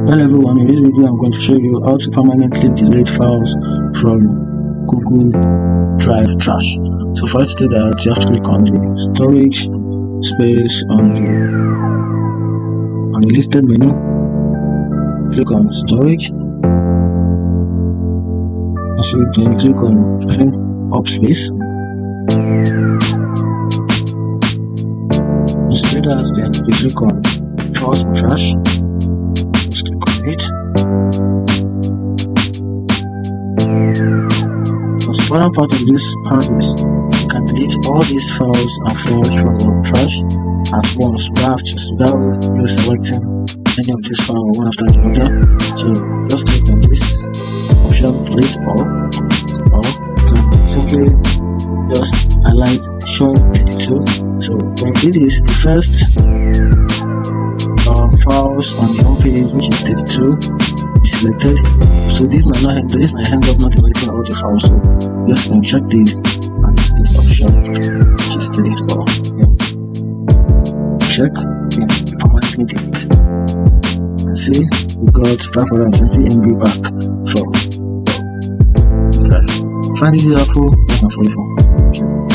Hello everyone, in this video I'm going to show you how to permanently delete files from Google Drive trash. So for us to do that, you have to click on the storage space on the listed menu. Click on storage. So then click on clean up space. So do that, then we click on files and trash. Just click on it. The important part of this part is you can delete all these files and folders from your trash at once without you selecting any of these files one after the other. So just click on this option, delete all, or you can simply just highlight show 32. So when you do this, the first files on the home page, which is 32, is selected. So this might end up not deleting all the files. So just check this and use this option, which is delete all. Check, permanently delete. And see, we got 520 MB back from the drive. Find this helpful, and follow.